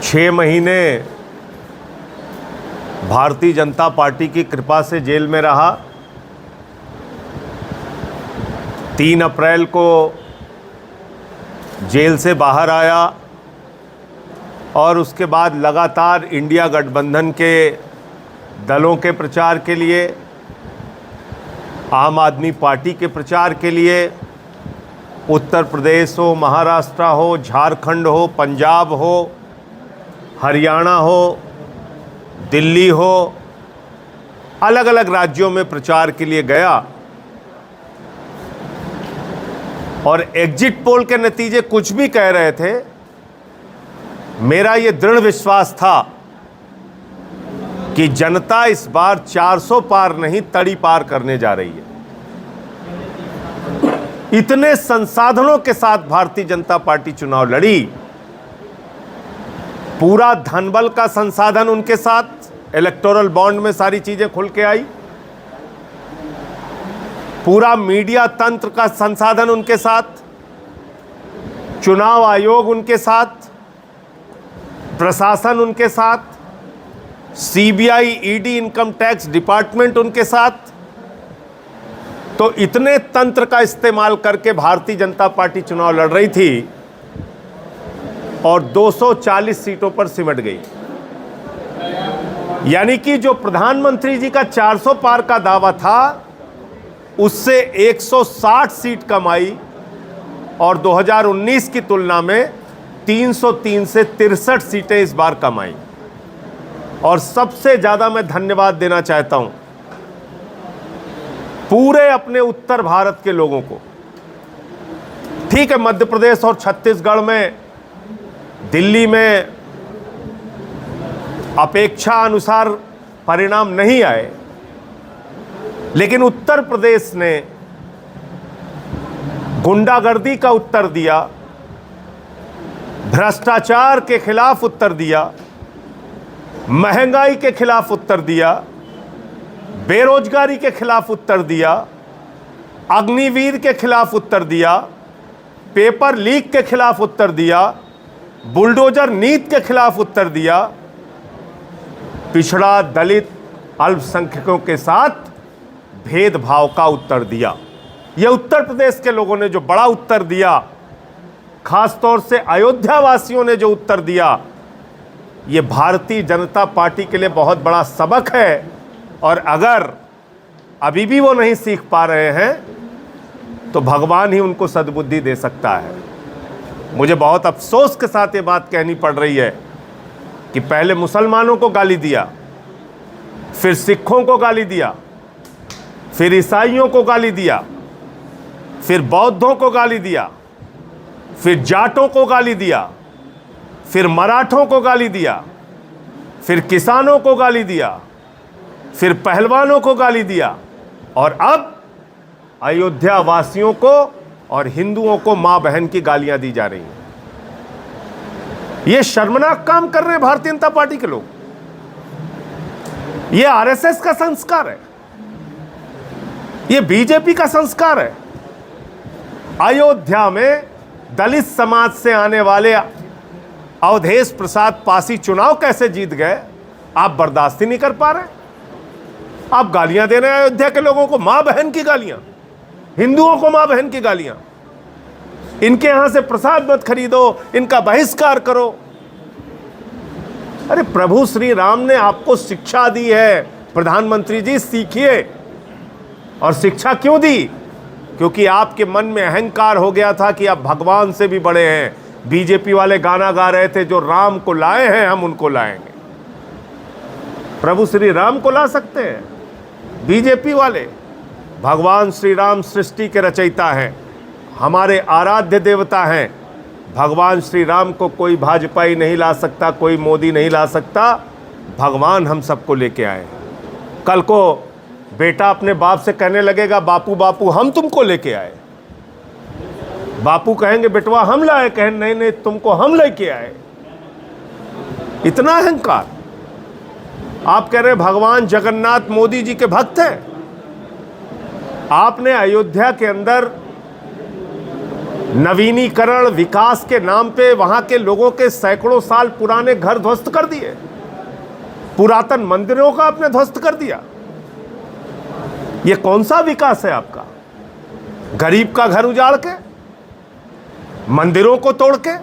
6 महीने भारतीय जनता पार्टी की कृपा से जेल में रहा। 3 अप्रैल को जेल से बाहर आया और उसके बाद लगातार इंडिया गठबंधन के दलों के प्रचार के लिए, आम आदमी पार्टी के प्रचार के लिए उत्तर प्रदेश हो, महाराष्ट्र हो, झारखंड हो, पंजाब हो, हरियाणा हो, दिल्ली हो, अलग अलग राज्यों में प्रचार के लिए गया। और एग्जिट पोल के नतीजे कुछ भी कह रहे थे, मेरा ये दृढ़ विश्वास था कि जनता इस बार 400 पार नहीं, तड़ी पार करने जा रही है। इतने संसाधनों के साथ भारतीय जनता पार्टी चुनाव लड़ी। पूरा धनबल का संसाधन उनके साथ, इलेक्टोरल बॉन्ड में सारी चीजें खुल के आई। पूरा मीडिया तंत्र का संसाधन उनके साथ, चुनाव आयोग उनके साथ, प्रशासन उनके साथ, CBI, ED, income tax department उनके साथ। तो इतने तंत्र का इस्तेमाल करके भारतीय जनता पार्टी चुनाव लड़ रही थी और 240 सीटों पर सिमट गई। यानी कि जो प्रधानमंत्री जी का 400 पार का दावा था, उससे 160 सीट कम आई और 2019 की तुलना में 303 से 63 सीटें इस बार कम आई। और सबसे ज्यादा मैं धन्यवाद देना चाहता हूं पूरे अपने उत्तर भारत के लोगों को। ठीक है, मध्य प्रदेश और छत्तीसगढ़ में, दिल्ली में अपेक्षा अनुसार परिणाम नहीं आए, लेकिन उत्तर प्रदेश ने गुंडागर्दी का उत्तर दिया, भ्रष्टाचार के खिलाफ उत्तर दिया, महंगाई के खिलाफ उत्तर दिया, बेरोजगारी के खिलाफ उत्तर दिया, अग्निवीर के खिलाफ उत्तर दिया, पेपर लीक के खिलाफ उत्तर दिया, बुलडोजर नीति के खिलाफ उत्तर दिया, पिछड़ा, दलित, अल्पसंख्यकों के साथ भेदभाव का उत्तर दिया। यह उत्तर प्रदेश के लोगों ने जो बड़ा उत्तर दिया, खासतौर से अयोध्या वासियों ने जो उत्तर दिया, यह भारतीय जनता पार्टी के लिए बहुत बड़ा सबक है। और अगर अभी भी वो नहीं सीख पा रहे हैं तो भगवान ही उनको सद्बुद्धि दे सकता है। मुझे बहुत अफसोस के साथ ये बात कहनी पड़ रही है कि पहले मुसलमानों को गाली दिया, फिर सिखों को गाली दिया, फिर ईसाइयों को गाली दिया, फिर बौद्धों को गाली दिया, फिर जाटों को गाली दिया, फिर मराठों को गाली दिया, फिर किसानों को गाली दिया, फिर पहलवानों को गाली दिया, और अब अयोध्या वासियों को और हिंदुओं को मां बहन की गालियां दी जा रही हैं। यह शर्मनाक काम कर रहे हैं भारतीय जनता पार्टी के लोग। यह आरएसएस का संस्कार है, यह बीजेपी का संस्कार है। अयोध्या में दलित समाज से आने वाले अवधेश प्रसाद पासी चुनाव कैसे जीत गए, आप बर्दाश्त ही नहीं कर पा रहे। आप गालियां दे रहे हैं अयोध्या के लोगों को, मां बहन की गालियां, हिंदुओं को मां बहन की गालियां। इनके यहां से प्रसाद मत खरीदो, इनका बहिष्कार करो। अरे प्रभु श्री राम ने आपको शिक्षा दी है, प्रधानमंत्री जी सीखिए। और शिक्षा क्यों दी? क्योंकि आपके मन में अहंकार हो गया था कि आप भगवान से भी बड़े हैं। बीजेपी वाले गाना गा रहे थे, जो राम को लाए हैं हम उनको लाएंगे। प्रभु श्री राम को ला सकते हैं बीजेपी वाले? भगवान श्री राम सृष्टि के रचयिता हैं, हमारे आराध्य देवता हैं। भगवान श्री राम को कोई भाजपाई नहीं ला सकता, कोई मोदी नहीं ला सकता। भगवान हम सबको लेके आए। कल को बेटा अपने बाप से कहने लगेगा, बापू बापू हम तुमको लेके आए। बापू कहेंगे बेटवा हम लाए, कहें नहीं नहीं तुमको हम लेके आए। इतना अहंकार। आप कह रहे हैं भगवान जगन्नाथ मोदी जी के भक्त हैं। आपने अयोध्या के अंदर नवीनीकरण विकास के नाम पे वहां के लोगों के सैकड़ों साल पुराने घर ध्वस्त कर दिए, पुरातन मंदिरों का आपने ध्वस्त कर दिया। ये कौन सा विकास है आपका? गरीब का घर उजाड़ के, मंदिरों को तोड़ के।